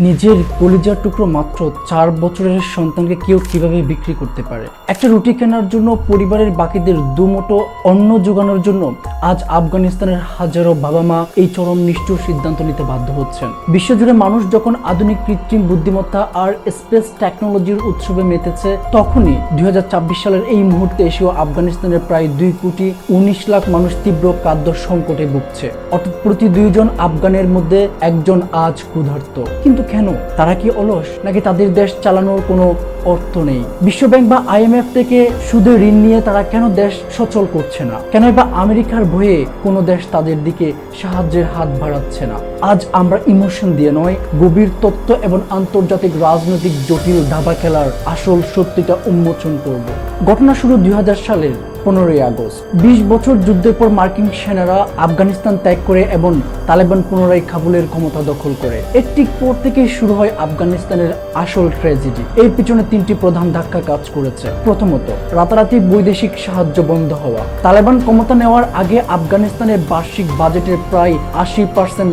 নিজের কলিজার টুকরো মাত্র 4 বছরের সন্তানকে কেউ কিভাবে বিক্রি করতে পারে? একটা রুটি কেনার জন্য পরিবারের বাকিদের দুমুঠো অন্ন জোগানোর জন্য আজ আফগানিস্তানের হাজারো বাবা মা এই চরম নিষ্ঠুর সিদ্ধান্ত নিতে বাধ্য হচ্ছেন। বিশ্বজুড়ে মানুষ যখন আধুনিক কৃত্রিম বুদ্ধিমত্তা আর স্পেস টেকনোলজির উৎসবে মেতেছে, তখনই 2026 সালের এই মুহূর্তে এসেও আফগানিস্তানের প্রায় 2,19,00,000 মানুষ তীব্র খাদ্য সংকটে ভুগছে। অর্থাৎ প্রতি 2 জন আফগানের মধ্যে একজন আজ ক্ষুধার্ত। কিন্তু কেন? তারা কি অলস, নাকি তাদের দেশ চালানোর কোনো অর্থ নেই? বিশ্বব্যাংক বা IMF থেকে সুদে ঋণ নিয়ে তারা কেন দেশ সচল করছে না? কেন বা আমেরিকার ভয়ে কোনো দেশ তাদের দিকে সাহায্যের হাত বাড়াচ্ছে না? আজ আমরা ইমোশন দিয়ে নয়, গভীর তত্ত্ব এবং আন্তর্জাতিক রাজনৈতিক জটিল দাবা খেলার আসল সত্যিটা উন্মোচন করব। ঘটনা শুরু 2000 সালের 15ই আগস্ট। 20 বছর যুদ্ধের পর মার্কিন সেনারা আফগানিস্তান ত্যাগ করে এবং তালেবান পুনরায় কাবুলের ক্ষমতা দখল করে। এর ঠিক পর থেকেই শুরু হয় আফগানিস্তানের আসল ট্র্যাজেডি। এর পিছনে 3টি প্রধান ধাক্কা কাজ করেছে। প্রথমত, রাতারাতি বৈদেশিক সাহায্য বন্ধ হওয়া। তালেবান ক্ষমতা নেওয়ার আগে আফগানিস্তানের বার্ষিক বাজেটের প্রায় 80%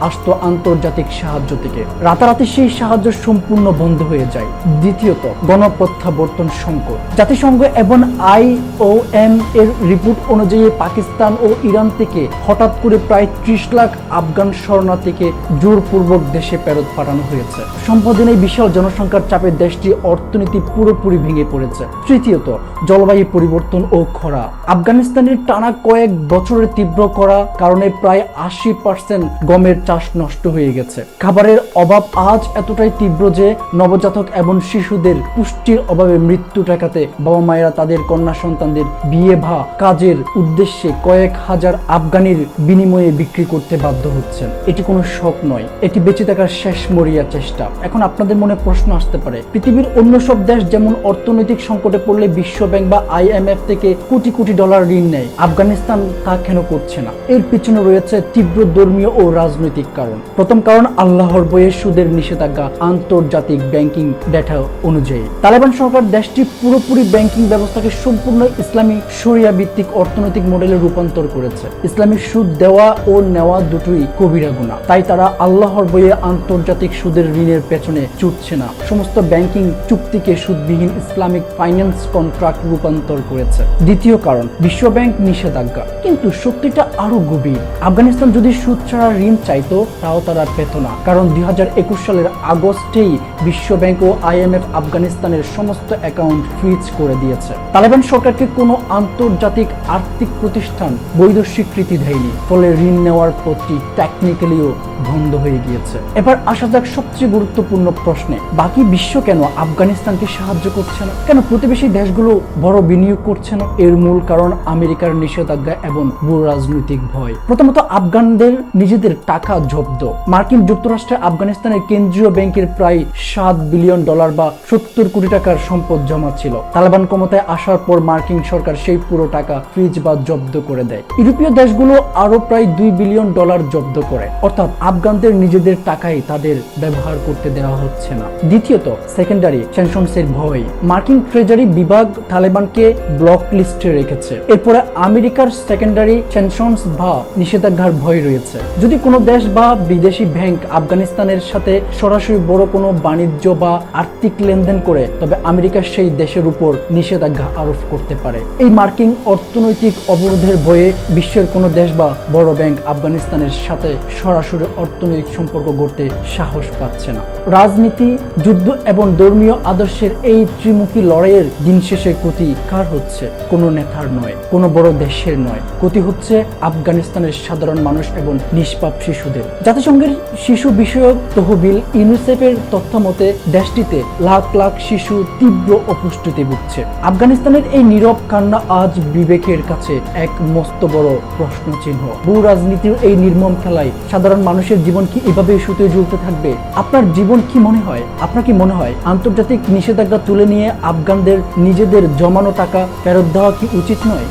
আসতো আন্তর্জাতিক সাহায্য থেকে। রাতারাতি সেই সাহায্য সম্পূর্ণ বন্ধ হয়ে যায়। দ্বিতীয়ত, গণপ্রত্যাবর্তন সংকট। জাতিসংঘ এবং IOM এর রিপোর্ট অনুযায়ী পাকিস্তান ও ইরান থেকে হঠাৎ করে প্রায় 30 লাখ আফগান শরণার্থীকে জোরপূর্বক দেশে ফেরত পাঠানো হয়েছে। সম্পদের এই বিশাল জনসংখ্যার চাপে দেশটির অর্থনীতি পুরোপুরি ভেঙে পড়েছে। তৃতীয়ত, জলবায়ু পরিবর্তন ও খরা। আফগানিস্তানের টানা কয়েক বছরের তীব্র খরা কারণে প্রায় 80% গমের চাষ নষ্ট হয়ে গেছে। খাবারের অভাব আজ এতটাই তীব্র যে নবজাতক এবং শিশুদের পুষ্টির অভাবে মৃত্যু ঠেকাতে বাবা মায়েরা তাদের কন্যা সন্তানদের বিয়ে বা কাজের উদ্দেশ্যে কয়েক হাজার আফগানির বিনিময়ে বিক্রি করতে বাধ্য হচ্ছেন। এটি কোনো শখ নয়, এটি বেঁচে থাকার শেষ মরিয়া চেষ্টা। এখন আপনাদের মনে প্রশ্ন আসতে পারে, পৃথিবীর অন্য সব দেশ যেমন অর্থনৈতিক সংকটে পড়লে বিশ্বব্যাংক বা IMF থেকে কোটি কোটি ডলার ঋণ নেয়, আফগানিস্তান তা কেন করছে না? এর পিছনে রয়েছে তীব্র ধর্মীয় ও রাজনৈতিক কারণ। প্রথম কারণ, আল্লাহর বয়ে সুদের নিষেধাজ্ঞা। আন্তর্জাতিক ব্যাংকিং ডেটা অনুযায়ী তালেবান সরকার দেশটির পুরোপুরি ব্যাংকিং ব্যবস্থাকে সম্পূর্ণ ইসলামী শরিয়া ভিত্তিক অর্থনৈতিক মডেলে রূপান্তর করেছে। ইসলামী সুদ দেওয়া ও নেওয়া দুটোই কবিরা গুনাহ। তাই তারা আল্লাহর বয়ে আন্তর্জাতিক সুদের ঋণের পেছনে ছুটছে না, সমস্ত ব্যাংকিং চুক্তিকে সুদবিহীন ইসলামিক ফাইন্যান্স কন্ট্রাক্ট রূপান্তর করেছে। দ্বিতীয় কারণ, বিশ্বব্যাংক নিষেধাজ্ঞা। কিন্তু সত্যিটা আরো গভীর। আফগানিস্তান যদি সুদ ছাড়া ঋণ চাইতো, তাও তারা পেত না, কারণ 2021 সালের আগস্টেই বিশ্বব্যাংক ও IMF আফগানিস্তানের সমস্ত অ্যাকাউন্ট ফ্রিজ করে দিয়েছে। তালেবান সরকারকে কোনো আন্তর্জাতিক আর্থিক প্রতিষ্ঠান বৈধ স্বীকৃতি দেয়নি, ফলে ঋণ নেওয়ার পথটি টেকনিক্যালিও বন্ধ হয়ে গিয়েছে। এবার আসা যাক সবচেয়ে গুরুত্বপূর্ণ প্রশ্নে, বাকি বিশ্ব কেন আফগানিস্তানকে সাহায্য করছে না? কেন প্রতিবেশী দেশগুলো বড় বিনিয়োগ করছে না? এর মূল কারণ আমেরিকার নিষেধাজ্ঞা এবং ভূ রাজনৈতিক ভয়। প্রথমত, আফগানদের নিজেদের টাকা জব্দ। মার্কিন যুক্তরাষ্ট্রে আফগানিস্তানের কেন্দ্রীয় ব্যাংকের প্রায় $7 বিলিয়ন বা 70 কোটি টাকার সম্পদ জমা ছিল। তালেবান ক্ষমতায় আসার পর মার্কিন সরকার সেই পুরো টাকা ফ্রিজ বা জব্দ করে দেয়। ইউরোপীয় দেশগুলো আরো প্রায় $2 বিলিয়ন জব্দ করে। অর্থাৎ আফগানদের নিজেদের টাকাই তাদের ব্যবহার করতে দেওয়া হচ্ছে না। দ্বিতীয়ত, সেকেন্ডারি স্যাংশনসের ভয়। মার্কিন ট্রেজারি বিভাগ তালেবানকে ব্লক লিস্টে রেখেছে। এরপরে আমেরিকার সেকেন্ডারি স্যাংশনস বা নিষেধাজ্ঞার ভয় রয়েছে। যদি কোনো দেশ বা বিদেশি ব্যাংক আফগানিস্তানের সাথে সরাসরি বড় কোনো বাণিজ্য বা আর্থিক লেনদেন করে, তবে আমেরিকা সেই দেশের উপর নিষেধাজ্ঞা আরোপ করতে পারে। এই মার্কিন অর্থনৈতিক অবরোধের ভয়ে বিশ্বের কোনো দেশ বা বড় ব্যাংক আফগানিস্তানের সাথে সরাসরি অর্থনৈতিক সম্পর্ক গড়তে সাহস পাচ্ছে না। রাজনীতি, যুদ্ধ এবং ধর্মীয় আদর্শের এই ত্রিমুখী লড়াইয়ের দিন শেষে ক্ষতি কার হচ্ছে? কোনো নেতার নয়, কোনো বড় দেশের নয়, ক্ষতি হচ্ছে আফগানিস্তানের সাধারণ মানুষ এবং নিষ্পাপ শিশুদের। জাতিসংঘের শিশু বিষয়ক তহবিল ইউনিসেফের তথ্য মতে দেশটিতে লাখ লাখ শিশু তীব্র অপুষ্টিতে ভুগছে। আফগানিস্তানের এই নীরব কান্না আজ বিবেকের কাছে এক মস্ত বড় প্রশ্ন চিহ্ন। ভূ রাজনীতির এই নির্মম খেলায় সাধারণ মানুষের জীবন কি এভাবে সুতে জ্বলতে থাকবে? আপনার জীবন কি মনে হয়? আপনার কি মনে হয় আন্তর্জাতিক নিষেধাজ্ঞা তুলে নিয়ে আফগানদের নিজেদের জমানো টাকা ফেরত দেওয়া কি উচিত নয়?